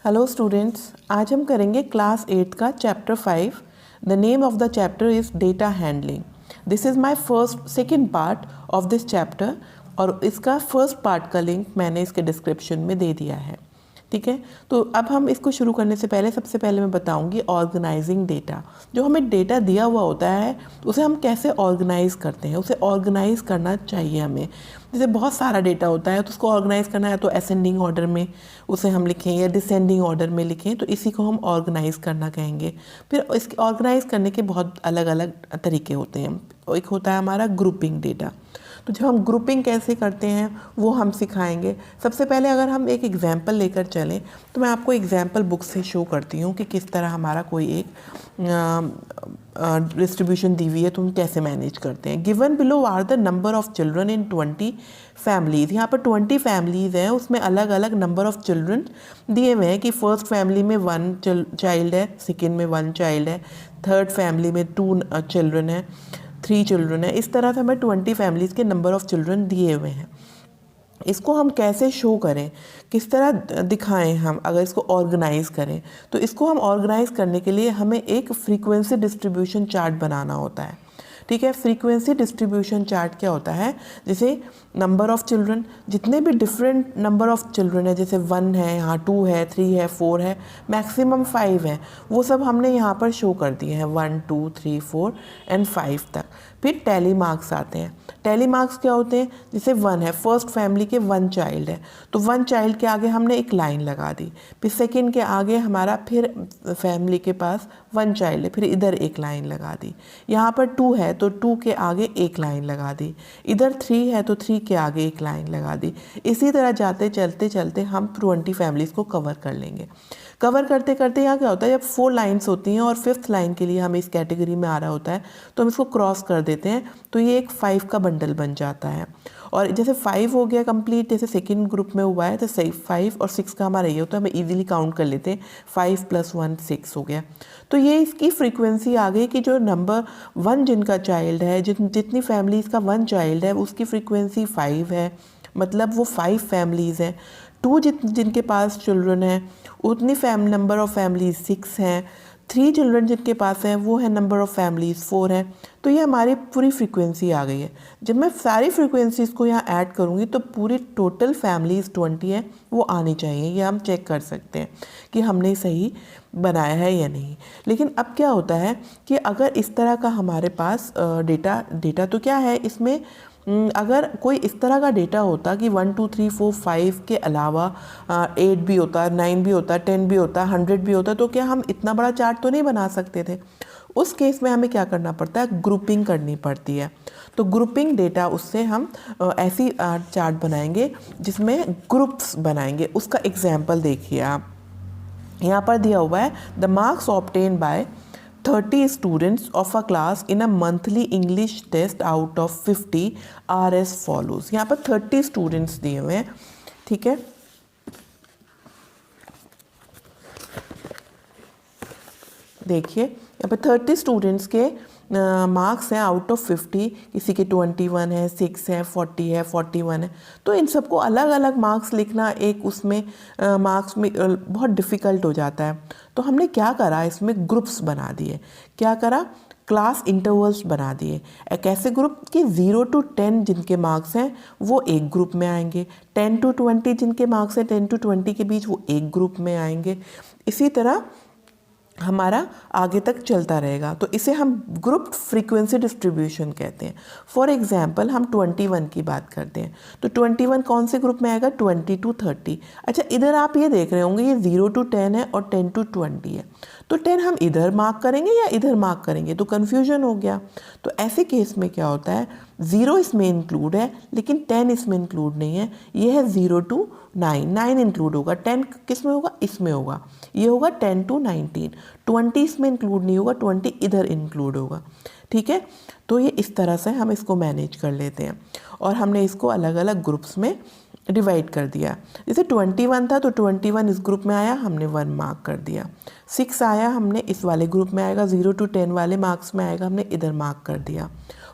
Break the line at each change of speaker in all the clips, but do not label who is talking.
Hello students, आज हम करेंगे क्लास 8 का chapter 5। The name of the chapter is data handling. This is my second part of this chapter और इसका first part का link मैंने इसके डिस्क्रिप्शन में दे दिया है। ठीक है, तो अब हम इसको शुरू करने से पहले सबसे पहले मैं बताऊंगी ऑर्गेनाइजिंग डेटा। जो हमें डेटा दिया हुआ होता है उसे हम कैसे ऑर्गेनाइज करते हैं, उसे ऑर्गेनाइज करना चाहिए हमें। जैसे बहुत सारा डेटा होता है तो उसको ऑर्गेनाइज करना है तो असेंडिंग ऑर्डर में उसे हम लिखें या डिसेंडिंग ऑर्डर में लिखें, तो इसी को हम ऑर्गेनाइज करना कहेंगे। फिर इसके ऑर्गेनाइज करने के बहुत अलग अलग तरीके होते हैं। एक होता है हमारा ग्रुपिंग डेटा। तो जब हम ग्रुपिंग कैसे करते हैं वो हम सिखाएंगे। सबसे पहले अगर हम एक एग्जांपल लेकर चलें तो मैं आपको एग्जांपल बुक से शो करती हूँ कि किस तरह हमारा कोई एक डिस्ट्रीब्यूशन दी हुई है तो हम कैसे मैनेज करते हैं। Given below are the number of children in 20 families. यहाँ पर 20 फैमिलीज़ हैं, उसमें अलग अलग नंबर ऑफ चिल्ड्रन दिए हुए हैं कि फर्स्ट फैमिली में 1 चाइल्ड है, सेकेंड में 1 चाइल्ड है, थर्ड फैमिली में 2 चिल्ड्रन है, 3 चिल्ड्रन है। इस तरह से हमें 20 फैमिलीज़ के नंबर ऑफ़ चिल्ड्रन दिए हुए हैं। इसको हम कैसे शो करें, किस तरह दिखाएं हम अगर इसको ऑर्गेनाइज करें, तो इसको हम ऑर्गेनाइज करने के लिए हमें एक फ्रीक्वेंसी डिस्ट्रीब्यूशन चार्ट बनाना होता है। ठीक है, फ्रीक्वेंसी डिस्ट्रीब्यूशन चार्ट क्या होता है, जैसे नंबर ऑफ़ चिल्ड्रन, जितने भी डिफरेंट नंबर ऑफ़ चिल्ड्रन है, जैसे 1 है, यहाँ 2 है, 3 है, 4 है, मैक्सिमम 5 है, वो सब हमने यहाँ पर शो कर दिए हैं 1 2 3 4 एंड 5 तक। फिर टैली मार्क्स आते हैं। टैली मार्क्स क्या होते हैं, जैसे 1 है, फर्स्ट फैमिली के 1 चाइल्ड है तो 1 चाइल्ड के आगे हमने एक लाइन लगा दी। फिर सेकेंड के आगे हमारा फिर फैमिली के पास 1 चाइल्ड है, फिर इधर एक लाइन लगा दी। यहाँ पर 2 है तो 2 के आगे एक लाइन लगा दी। इधर 3 है तो 3 के आगे एक लाइन लगा दी। इसी तरह जाते चलते चलते हम 20 फैमिलीज़ को कवर कर लेंगे। कवर करते करते यहाँ क्या होता है, जब 4 लाइन्स होती हैं और 5th लाइन के लिए हमें इस कैटेगरी में आ रहा होता है तो हम इसको क्रॉस कर देते हैं, तो ये एक 5 का बंडल बन जाता है। और जैसे 5 हो गया कंप्लीट, जैसे सेकंड ग्रुप में हुआ है तो 5 और 6 का हमारा ये होता है, हमें इजीली काउंट कर लेते हैं, 5 + 1 6 हो गया। तो ये इसकी फ्रीक्वेंसी आ गई कि जो नंबर 1 जिनका चाइल्ड है, जितनी फैमिलीज़ का 1 चाइल्ड है उसकी फ्रीक्वेंसी 5 है, मतलब वो 5 फैमिलीज़ हैं। 2 जिनके पास चिल्ड्रन है उतनी नंबर ऑफ़ फैमिलीज़ 6 हैं। 3 चिल्ड्रन जिनके पास हैं वो है नंबर ऑफ़ फैमिलीज़ 4 है। तो ये हमारी पूरी फ्रीक्वेंसी आ गई है। जब मैं सारी फ्रीक्वेंसीज़ को यहाँ ऐड करूँगी तो पूरी टोटल फैमिलीज़ 20 है वो आनी चाहिए। ये हम चेक कर सकते हैं कि हमने सही बनाया है या नहीं। लेकिन अब क्या होता है कि अगर इस तरह का हमारे पास डेटा तो क्या है इसमें, अगर कोई इस तरह का डेटा होता कि 1 2 3 4 5 के अलावा 8 भी होता, 9 भी होता, 10 भी होता, 100 भी होता, तो क्या हम इतना बड़ा चार्ट तो नहीं बना सकते थे। उस केस में हमें क्या करना पड़ता है, ग्रुपिंग करनी पड़ती है। तो ग्रुपिंग डेटा उससे हम ऐसी चार्ट बनाएंगे जिसमें ग्रुप्स बनाएंगे। उसका एग्जाम्पल देखिए आप, यहाँ पर दिया हुआ है the marks obtain bye 30 students of a class in a monthly English test out of 50 are as follows। यहाँ पर 30 स्टूडेंट्स दिए हुए हैं। ठीक है, देखिए यहाँ पर 30 स्टूडेंट्स के मार्क्स हैं आउट ऑफ 50। किसी के 21 है, 6 है, 40 है, 41 है। तो इन सबको अलग अलग मार्क्स लिखना एक उसमें मार्क्स में बहुत डिफ़िकल्ट हो जाता है। तो हमने क्या करा, इसमें ग्रुप्स बना दिए। क्या करा, क्लास इंटरवल्स बना दिए। एक ऐसे ग्रुप कि 0 to 10 जिनके मार्क्स हैं वो एक ग्रुप में आएंगे, 10 to 20 जिनके मार्क्स हैं 10 to 20 के बीच वो एक ग्रुप में आएंगे। इसी तरह हमारा आगे तक चलता रहेगा। तो इसे हम ग्रुप फ्रीक्वेंसी डिस्ट्रीब्यूशन कहते हैं। फॉर एग्जांपल हम 21 की बात करते हैं तो 21 कौन से ग्रुप में आएगा, 20 to 30। अच्छा, इधर आप ये देख रहे होंगे ये 0 to 10 है और 10 to 20 है, तो 10 हम इधर मार्क करेंगे या इधर मार्क करेंगे, तो कन्फ्यूजन हो गया। तो ऐसे केस में क्या होता है, 0 इसमें इंक्लूड है लेकिन 10 इसमें इंक्लूड नहीं है। ये है 0 to 9, 9 इंक्लूड होगा, 10 किस में होगा, इसमें होगा। ये होगा 10 to 19, 20 इसमें इंक्लूड नहीं होगा, 20 इधर इंक्लूड होगा। ठीक है, तो ये इस तरह से हम इसको मैनेज कर लेते हैं और हमने इसको अलग अलग ग्रुप्स में डिवाइड कर दिया। जैसे 21 था तो 21 इस ग्रुप में आया, हमने 1 मार्क कर दिया। 6 आया, हमने इस वाले ग्रुप में आएगा, 0 to 10 वाले मार्क्स में आएगा, हमने इधर मार्क कर दिया।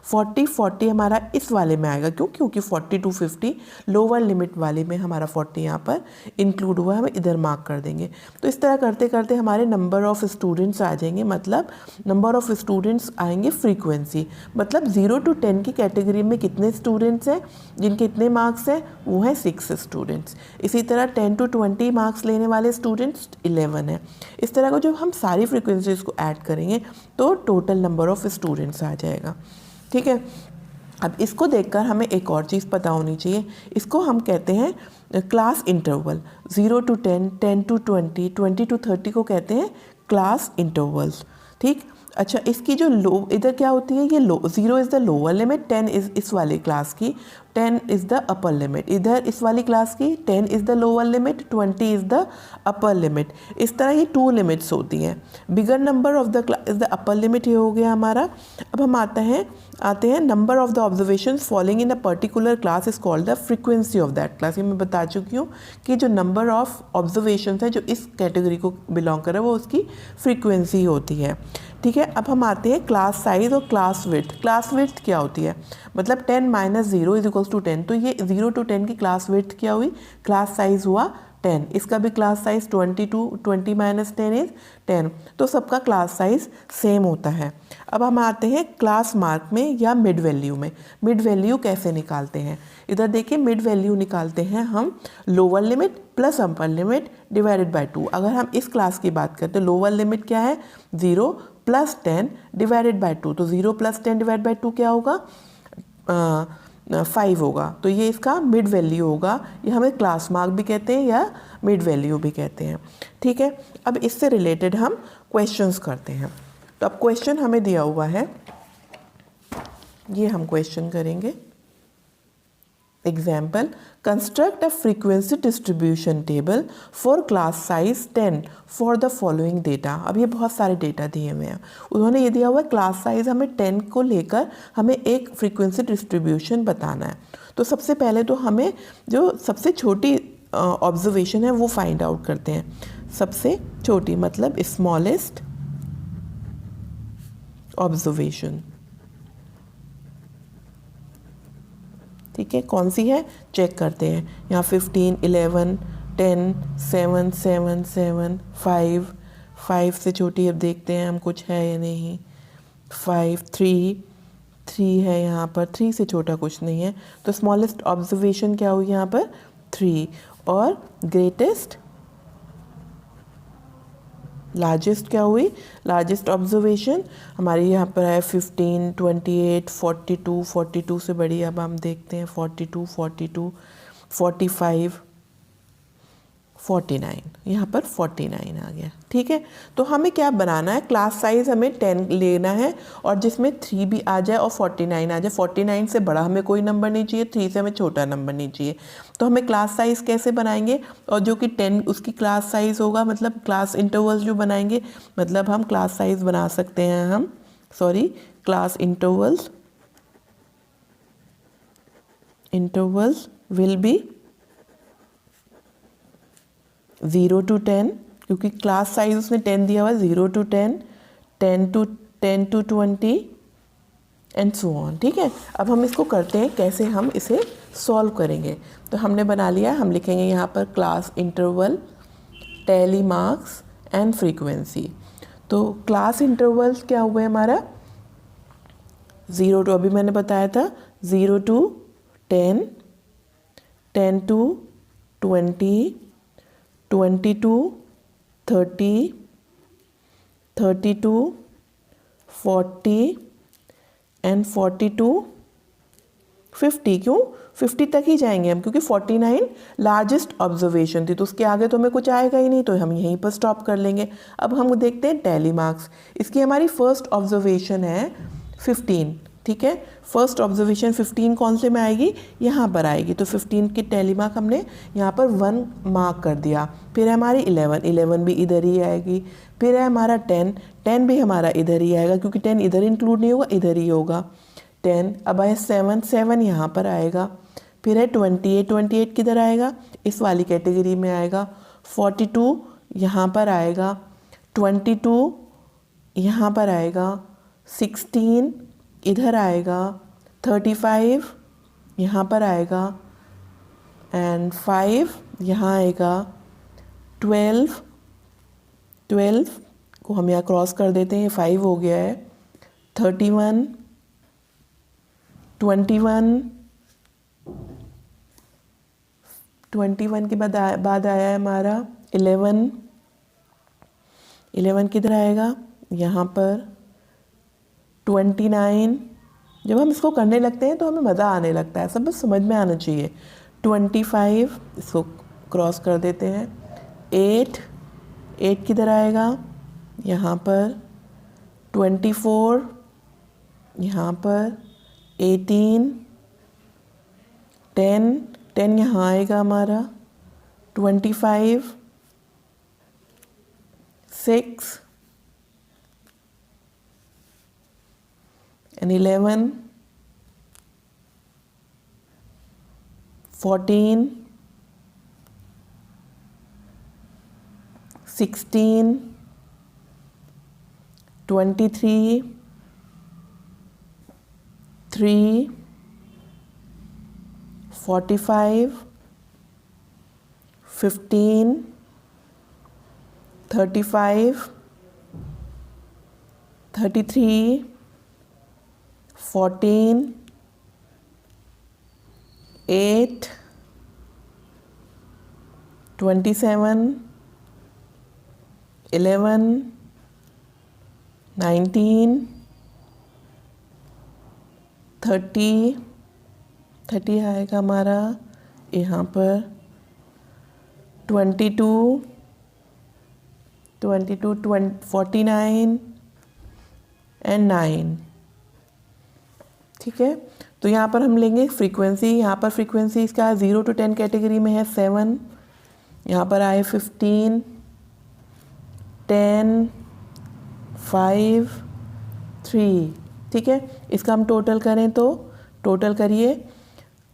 40 हमारा इस वाले में आएगा, क्यों? क्योंकि 40 to 50 लोअर लिमिट वाले में हमारा 40 यहाँ पर इंक्लूड हुआ है, हम इधर मार्क कर देंगे। तो इस तरह करते करते हमारे नंबर ऑफ़ स्टूडेंट्स आ जाएंगे, मतलब नंबर ऑफ़ स्टूडेंट्स आएंगे फ्रीक्वेंसी, मतलब 0 to 10 की कैटेगरी में कितने स्टूडेंट्स हैं जिनके इतने मार्क्स हैं, वो हैं 6 स्टूडेंट्स। इसी तरह 10 to 20 मार्क्स लेने वाले स्टूडेंट्स 11 हैं। इस तरह को जब हम सारी फ्रीक्वेंसीज को ऐड करेंगे तो टोटल नंबर ऑफ़ स्टूडेंट्स आ जाएगा। ठीक है, अब इसको देखकर हमें एक और चीज़ पता होनी चाहिए, इसको हम कहते हैं class interval. 0 to 10, 10 to 20, 20 to 30 को कहते हैं क्लास इंटरवल्स। ठीक, अच्छा, इसकी जो लो इधर क्या होती है, ये लो 0 is the lower limit, 10 is इस वाली क्लास की, 10 इज़ द अपर लिमिट। इधर इस वाली क्लास की 10 is the lower limit, 20 is the upper limit. इस तरह ये 2 लिमिट्स होती हैं। Bigger number of the class is the upper limit, ये हो गया हमारा। अब हम आते हैं number of the observation following in a particular class is called the frequency of that class. ये मैं बता चुकी हूँ कि जो नंबर ऑफ ऑब्जर्वेशन है जो इस कैटेगरी को बिलोंग कर रहा है वो उसकी फ्रीक्वेंसी होती है। ठीक है, अब हम आते हैं क्लास साइज और क्लास विड्थ। क्लास विड्थ क्या होती है, मतलब 10 - 0 = 10। तो ये 0 to 10 की क्लास विड्थ क्या हुई, क्लास साइज हुआ 10। इसका भी क्लास साइज 22, 20 - 10 इज 10। तो सबका क्लास साइज सेम होता है। अब हम आते हैं क्लास मार्क में या मिड वैल्यू में। मिड वैल्यू कैसे निकालते हैं, इधर देखिए, मिड वैल्यू निकालते हैं हम lower limit plus upper limit divided by 2। अगर हम इस क्लास की बात करते हैं, लोअर लिमिट क्या है, 0 + 10 डिवाइडेड बाय 2। तो 0 + 10 डिवाइड बाय 2 क्या होगा, 5 होगा। तो ये इसका मिड वैल्यू होगा। ये हमें क्लास मार्क भी कहते हैं या मिड वैल्यू भी कहते हैं। ठीक है, अब इससे रिलेटेड हम क्वेश्चंस करते हैं। तो अब क्वेश्चन हमें दिया हुआ है, ये हम क्वेश्चन करेंगे। Example, construct a frequency distribution table for class size 10 for the following data. अब ये बहुत सारे डेटा दिए हुए हैं, उन्होंने ये दिया हुआ है क्लास साइज हमें 10 को लेकर हमें एक फ्रीक्वेंसी डिस्ट्रीब्यूशन बताना है। तो सबसे पहले तो हमें जो सबसे छोटी ऑब्जर्वेशन है वो फाइंड आउट करते हैं। सबसे छोटी मतलब स्मॉलेस्ट ऑब्जर्वेशन। ठीक है, कौन सी है चेक करते हैं। यहाँ 15, 11, 10, 7, 7, 7, 5 से छोटी अब देखते हैं हम कुछ है या नहीं। 5, 3 है यहाँ पर, 3 से छोटा कुछ नहीं है। तो स्मॉलेस्ट ऑब्जर्वेशन क्या हुई यहाँ पर, 3। और ग्रेटेस्ट लार्जेस्ट क्या हुई, लार्जेस्ट ऑब्जर्वेशन हमारी यहाँ पर है 15, 28, 42, 42 से बड़ी। अब हम देखते हैं 42, 42, 45, 49, यहाँ पर 49 आ गया। ठीक है, तो हमें क्या बनाना है, क्लास साइज हमें 10 लेना है और जिसमें 3 भी आ जाए और 49 आ जाए। 49 से बड़ा हमें कोई नंबर नहीं चाहिए, 3 से हमें छोटा नंबर नहीं चाहिए। तो हमें क्लास साइज कैसे बनाएंगे, और जो कि 10 उसकी क्लास साइज होगा, मतलब क्लास इंटरवल्स जो बनाएंगे, मतलब हम क्लास साइज बना सकते हैं class intervals will be 0 to 10, क्योंकि क्लास साइज उसने 10 दिया हुआ है, 0 to 10, 10 to 20 and so on. ठीक है, अब हम इसको करते हैं कैसे हम इसे सॉल्व करेंगे। तो हमने बना लिया, हम लिखेंगे यहाँ पर class interval, tally marks and frequency. तो क्लास इंटरवल्स क्या हुआ है हमारा, 0 to, अभी मैंने बताया था 0 to 10, 10 to 20, 22, 30, 32, 40 एंड 42, 50। क्यों 50 तक ही जाएंगे हम, क्योंकि 49 लार्जेस्ट ऑब्जर्वेशन थी, तो उसके आगे तो हमें कुछ आएगा ही नहीं, तो हम यहीं पर स्टॉप कर लेंगे। अब हम देखते हैं टैली मार्क्स। इसकी हमारी फर्स्ट ऑब्जर्वेशन है 15। ठीक है, फर्स्ट ऑब्जर्वेशन 15 कौन से में आएगी, यहाँ पर आएगी। तो 15 की टैली मार्क हमने यहाँ पर 1 मार्क कर दिया। फिर है हमारी 11 भी इधर ही आएगी। फिर है हमारा 10 भी हमारा इधर ही आएगा, क्योंकि 10 इधर इंक्लूड नहीं होगा, इधर ही होगा 10। अब आए 7 यहाँ पर आएगा। फिर है 28, 28 किधर आएगा, इस वाली कैटेगरी में आएगा। 42 यहाँ पर आएगा, 22 यहाँ पर आएगा, 16 इधर आएगा, 35 यहाँ पर आएगा, एंड 5 यहाँ आएगा, 12 को हम यहाँ क्रॉस कर देते हैं, 5 हो गया है, 31, 21 के बाद आया है हमारा 11 किधर आएगा, यहाँ पर 29। जब हम इसको करने लगते हैं तो हमें मज़ा आने लगता है, सब बस समझ में आना चाहिए। 25 इसको क्रॉस कर देते हैं। 8 किधर आएगा, यहाँ पर 24 यहाँ पर 18, 10 यहाँ आएगा हमारा, 25, 6 and 11, 14, 16, 23, 3, 45, 15, 35, 33, 14, 8, 27, 11, 19, 30 आएगा हमारा यहाँ पर, 22, 49 एंड 9। ठीक है, तो यहाँ पर हम लेंगे फ्रीक्वेंसी। यहाँ पर फ्रीक्वेंसी इसका 0 to 10 कैटेगरी में है 7, यहाँ पर आए 15, 10, 5, 3। ठीक है, इसका हम टोटल करें तो टोटल करिए,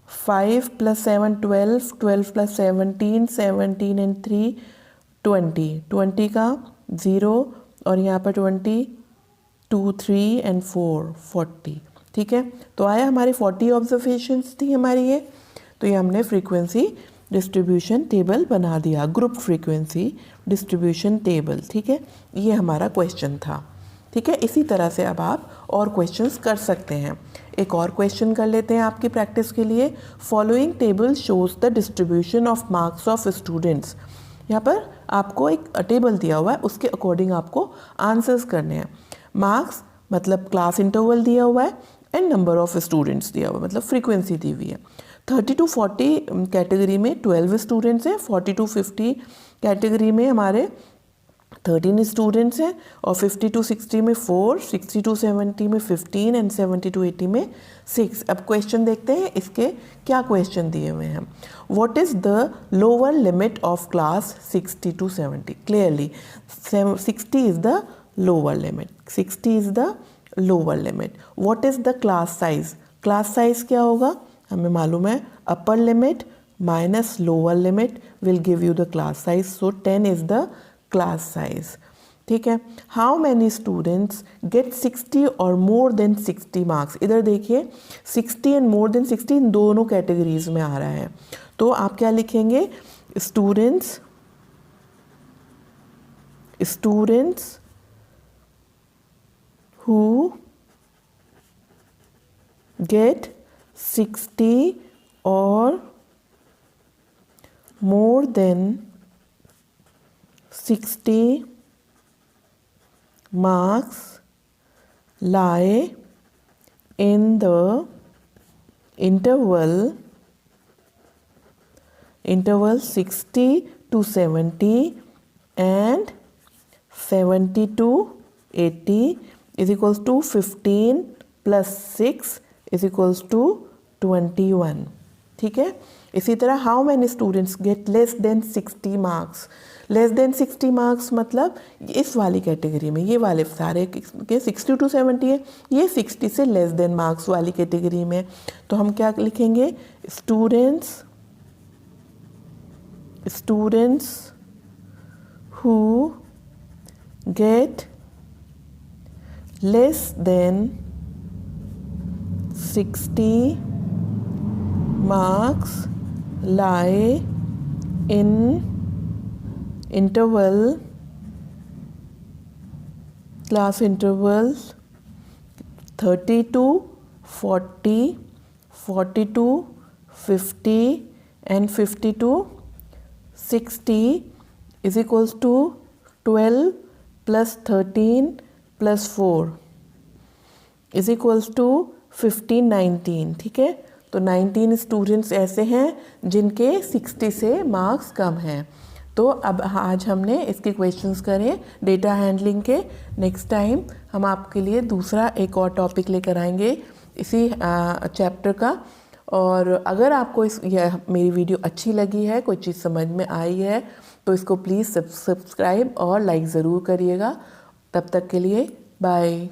5 + 7 12, 12 + 17 17 एंड 3 20 का 0 और यहाँ पर 20 2 3 एंड 4 40। ठीक है, तो आया हमारी 40 ऑब्जर्वेशंस थी हमारी ये। तो ये हमने फ्रीक्वेंसी डिस्ट्रीब्यूशन टेबल बना दिया, ग्रुप फ्रीक्वेंसी डिस्ट्रीब्यूशन टेबल। ठीक है, ये हमारा क्वेश्चन था। ठीक है, इसी तरह से अब आप और क्वेश्चंस कर सकते हैं। एक और क्वेश्चन कर लेते हैं आपकी प्रैक्टिस के लिए। Following table shows the distribution of marks of students. यहाँ पर आपको एक टेबल दिया हुआ है, उसके अकॉर्डिंग आपको आंसर्स करने हैं। मार्क्स मतलब क्लास इंटरवल दिया हुआ है एंड नंबर ऑफ स्टूडेंट्स दिया हुआ है, मतलब फ्रीक्वेंसी दी हुई है। 30 to 40 कैटेगरी में 12 स्टूडेंट्स हैं, 40 to 50 कैटेगरी में हमारे 13 स्टूडेंट्स हैं, और 50 to 60 में 4, 60 to 70 में 15 एंड 70 to 80 में 6। अब क्वेश्चन देखते हैं इसके क्या क्वेश्चन दिए हुए हैं। What is the lower limit of class 60 to 70? Clearly 60 is the lower limit, 60 is the lower limit. What is the class size? Class size क्या होगा, हमें मालूम है, upper limit minus lower limit will give you the class size. So 10 is the class size. ठीक है, how many students gate 60 और more than 60 marks? इधर देखिए 60 एंड मोर देन 60 इन दोनों कैटेगरीज में आ रहा है। तो आप क्या लिखेंगे, students who get 60 or more than 60 marks lie in the interval 60 to 70 and 70 to 80 is equals to 15 plus 6 is equals to 21। ठीक है, इसी तरह how many students get less than 60 marks? Less than 60 marks मतलब इस वाली category में, ये वाले सारे के 60 to 70 है, ये 60 से लेस देन मार्क्स वाली कैटेगरी में। तो हम क्या लिखेंगे, students who get less than 60 marks lie in class intervals 30 to 40, 40 to 50 and 50 to 60 is equals to 12 plus 13 plus 4 is equals to 15, 19। ठीक है, तो 19 स्टूडेंट्स ऐसे हैं जिनके 60 से मार्क्स कम हैं। तो अब आज हमने इसके क्वेश्चंस करे डेटा हैंडलिंग के। नेक्स्ट टाइम हम आपके लिए दूसरा एक और टॉपिक लेकर आएंगे इसी चैप्टर का। और अगर आपको मेरी वीडियो अच्छी लगी है, कोई चीज़ समझ में आई है, तो इसको प्लीज़ सब्सक्राइब और लाइक ज़रूर करिएगा। तब तक के लिए बाय।